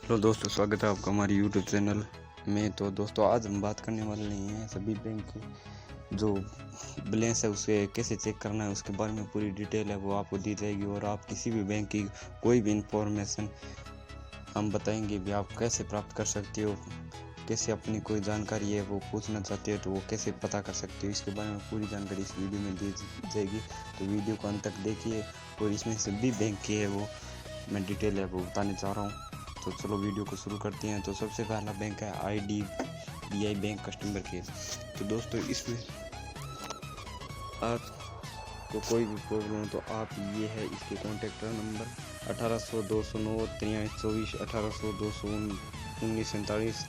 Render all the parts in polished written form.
Hello दोस्तों, स्वागत है आपका हमारे यूट्यूब चैनल में। तो दोस्तों, आज हम बात करने वाले नहीं हैं सभी बैंक की जो बैलेंस है उसे कैसे चेक करना है, उसके बारे में पूरी डिटेल है वो आपको दी जाएगी। और आप किसी भी बैंक की कोई भी इंफॉर्मेशन हम बताएंगे भी आप कैसे प्राप्त कर सकते हो, कैसे अपनी कोई जानकारी है वो पूछना चाहते हो तो वो कैसे पता कर सकते हो, इसके बारे में पूरी जानकारी इस वीडियो में दी जाएगी। तो वीडियो को अंत तक देखिए और इसमें सभी बैंक की है वो मैं डिटेल है वो बताने चाह रहा हूँ। तो चलो वीडियो को शुरू करते हैं। तो सबसे पहला बैंक है IDBI बैंक कस्टमर केयर। तो दोस्तों, इसमें आपको कोई भी प्रॉब्लम हो तो आप ये है इसके कॉन्टैक्ट नंबर 1800-209-4324, 1800-219-47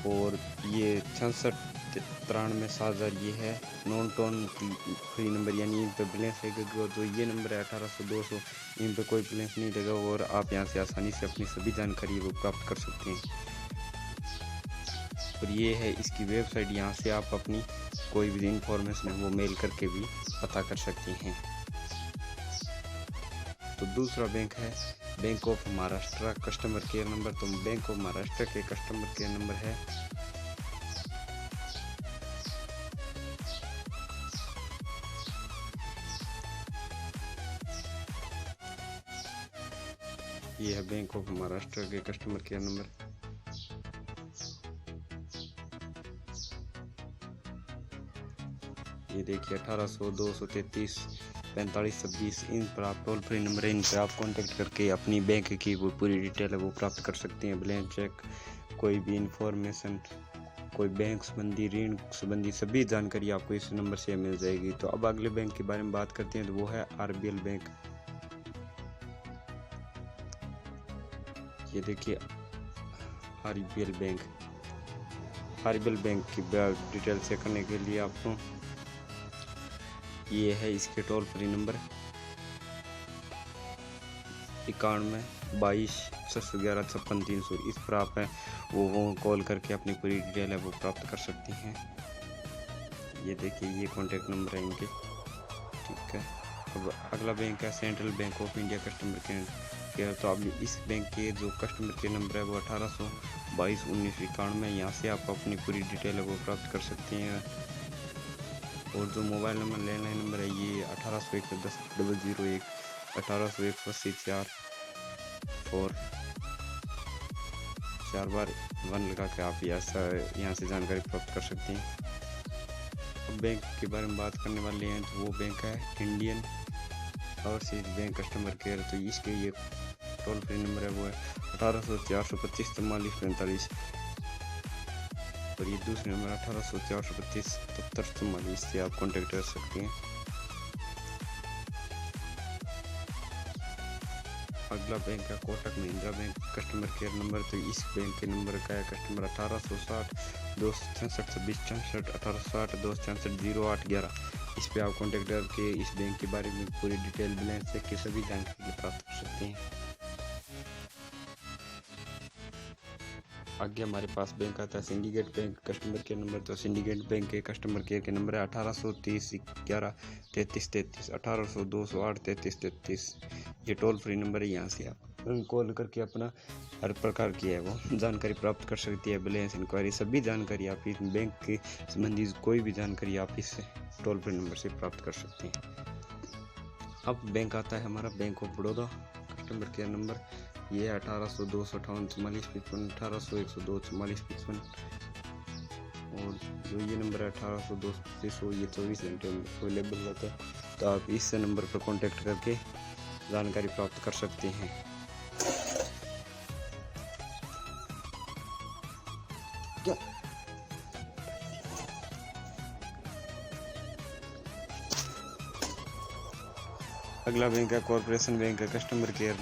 और ये 66-93-7000 ये है नॉन टोन फ्री नंबर, यानी इन पर बैलेंस रहेगा। तो ये नंबर है 1800-200, इन पर कोई बैलेंस नहीं रहेगा और आप यहाँ से आसानी से अपनी सभी जानकारी वो प्राप्त कर सकते हैं। और ये है इसकी वेबसाइट, यहाँ से आप अपनी कोई भी इंफॉर्मेशन है वो मेल करके भी पता कर सकते हैं। तो दूसरा बैंक है bank of Maharashtra customer care number. तो बैंक ऑफ महाराष्ट्र के कस्टमर केयर नंबर है ये है बैंक ऑफ महाराष्ट्र के कस्टमर केयर नंबर। ये देखिए 1800-233-4526, इन पर आप टोल फ्री नंबर है, इन पर आप कांटेक्ट करके अपनी बैंक की वो पूरी डिटेल है वो प्राप्त कर सकते हैं। बैलेंस चेक, कोई भी इंफॉर्मेशन, कोई बैंक संबंधी, ऋण संबंधी सभी जानकारी आपको इस नंबर से मिल जाएगी। तो अब अगले बैंक के बारे में बात करते हैं, तो वो है RBL बैंक। ये देखिए RBL बैंक की डिटेल चेक करने के लिए आपको ये है इसके टोल फ्री नंबर 91-22-611-56-300, इस पर आप है वो कॉल करके अपनी पूरी डिटेल है वो प्राप्त कर सकते हैं। ये देखिए ये कॉन्टैक्ट नंबर है इनके, ठीक है। अब अगला बैंक है central bank of India customer care. तो अब इस बैंक के जो कस्टमर केयर नंबर है वो 1800-22-1991, यहाँ से आप अपनी पूरी डिटेल है वो प्राप्त कर सकते हैं। और जो मोबाइल नंबर लैंडलाइन नंबर है ये 1801-10-001, 1801-84 4 बार 1 लगा के आप यहाँ से जानकारी प्राप्त कर सकते हैं। अब बैंक के बारे में बात करने वाले हैं, तो वो बैंक है Indian overseas bank customer care. तो इसके ये टोल फ्री नंबर है वो है 1800-425-44-45 और ये दूसरे नंबर 1800-425-77-44 से आप कॉन्टेक्ट कर सकते हैं। अगला बैंक है Kotak Mahindra bank customer care number. तो इस बैंक के नंबर का है कस्टमर 1860-266-26-64, 1860-266-0811, इस पे आप कॉन्टेक्ट करके इस बैंक के बारे में पूरी डिटेल बैलेंस चेक की सभी जानकारी प्राप्त कर सकते हैं। आगे हमारे पास बैंक आता है syndicate bank customer care number. तो सिंडिकेट बैंक के कस्टमर केयर के नंबर है 1830-11-33-33, 1800-208-33-33, ये टोल फ्री नंबर है, यहाँ से आप कॉल करके अपना हर प्रकार की है वो जानकारी प्राप्त कर सकती है। बैलेंस इंक्वायरी सभी जानकारी आप इस बैंक के संबंधी कोई भी जानकारी आप इस टोल फ्री नंबर से प्राप्त कर सकते हैं। अब बैंक आता है हमारा bank of Baroda customer care number, ये 1800-258-44-55, 1800-102-44-55 और जो ये नंबर है 1800-225, ये 24 घंटे अवेलेबल रहता है। तो आप इस नंबर पर कांटेक्ट करके जानकारी प्राप्त कर सकते हैं। अगला बैंक है कॉर्पोरेशन बैंक का कस्टमर केयर,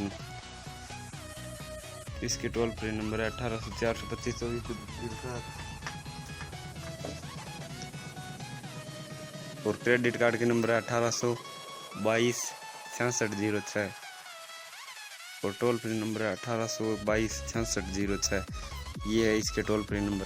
इसके टोल फ्री नंबर है 1800-425-24 और क्रेडिट कार्ड के नंबर है 1800-22-6606 और टोल फ्री नंबर है 1800-22-6606, ये है इसके टोल फ्री नंबर।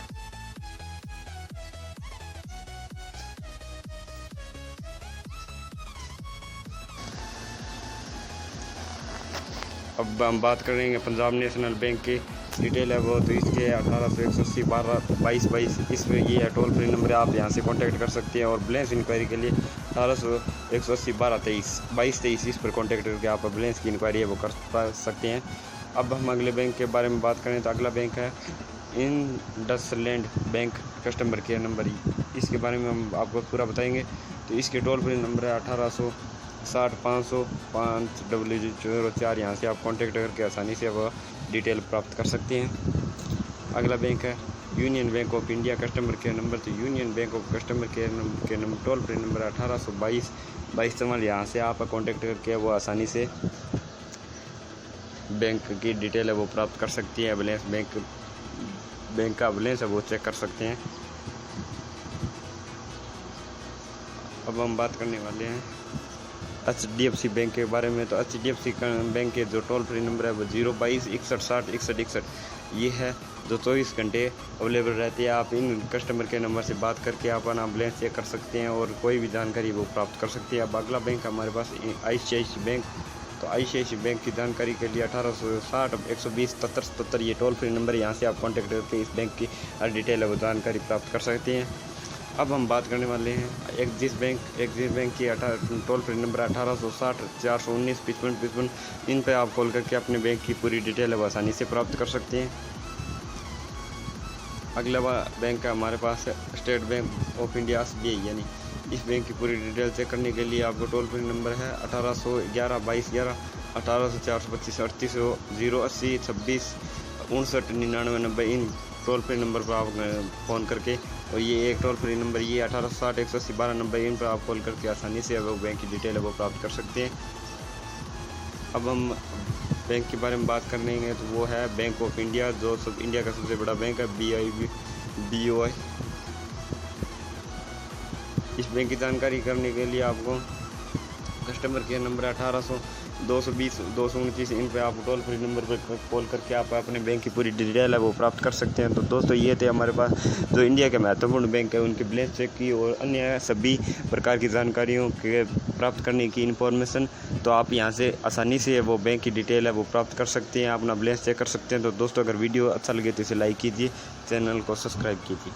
अब हम बात करेंगे पंजाब नेशनल बैंक के डिटेल है वो, तो इसके 1800-180-12-22 इसमें ये है टोल फ्री नंबर, आप यहाँ से कांटेक्ट कर सकते हैं। और बैलेंस इंक्वायरी के लिए 1800-180-12-23 इस पर कांटेक्ट करके आप बैलेंस की इंक्वायरी है वो कर सकते हैं। अब हम अगले बैंक के बारे में बात करें तो अगला बैंक है IndusInd bank customer care number, इसके बारे में हम आपको पूरा बताएंगे। तो इसके टोल फ्री नंबर है 1860-500-500-004, यहाँ से आप कांटेक्ट करके आसानी से वो डिटेल प्राप्त कर सकते हैं। अगला बैंक है union bank of India customer care number, तो union bank of customer care के नंबर टोल फ्री नंबर 1822-22, यहाँ से आप कांटेक्ट करके वो आसानी से बैंक की डिटेल है वो प्राप्त कर सकती है। बैलेंस बैंक का बैलेंस है वो चेक कर सकते हैं। अब हम बात करने वाले हैं HDFC बैंक के बारे में। तो HDFC बैंक के जो टोल फ्री नंबर है वो 022-6160-6161 ये है, जो 24 घंटे अवेलेबल रहती है। आप इन कस्टमर के नंबर से बात करके आप अपना बैलेंस चेक कर सकते हैं और कोई भी जानकारी वो प्राप्त कर सकते हैं। अब अगला बैंक हमारे पास ICICI बैंक, तो ICICI बैंक की जानकारी के लिए 1860-120-7777 ये टोल फ्री नंबर, यहाँ से आप कांटेक्ट करके इस बैंक की हर डिटेल है वो जानकारी प्राप्त कर सकते हैं। अब हम बात करने वाले हैं एक्सिस बैंक की टोल फ्री नंबर 1860-419-5555, इन पर आप कॉल करके अपने बैंक की पूरी डिटेल है वो आसानी से प्राप्त कर सकते हैं। अगला बैंक है हमारे पास state bank of India SBI, यानी इस बैंक की पूरी डिटेल चेक करने के लिए आपको टोल फ्री नंबर है 1811-2211, 1800-425-38-080-26-59-99, इन टोल फ्री नंबर पर आप फ़ोन करके, और ये एक टोल फ्री नंबर ये 1860-180-12 नंबर, इन पर आप कॉल करके आसानी से वो बैंक की डिटेल है वो प्राप्त कर सकते हैं। अब हम बैंक के बारे में बात करेंगे तो वो है बैंक ऑफ इंडिया, जो इंडिया का सबसे बड़ा बैंक है BOI। इस बैंक की जानकारी करने के लिए आपको कस्टमर केयर नंबर 1800-220-229, इन पे आप टोल फ्री नंबर पर कॉल करके आप अपने बैंक की पूरी डिटेल है वो प्राप्त कर सकते हैं। तो दोस्तों ये थे हमारे पास जो इंडिया के महत्वपूर्ण बैंक है उनके बैलेंस चेक की और अन्य सभी प्रकार की जानकारियों के प्राप्त करने की इन्फॉर्मेशन, तो आप यहाँ से आसानी से वो बैंक की डिटेल है वो प्राप्त कर सकते हैं, अपना बैलेंस चेक कर सकते हैं। तो दोस्तों अगर वीडियो अच्छा लगे तो इसे लाइक कीजिए, चैनल को सब्सक्राइब कीजिए।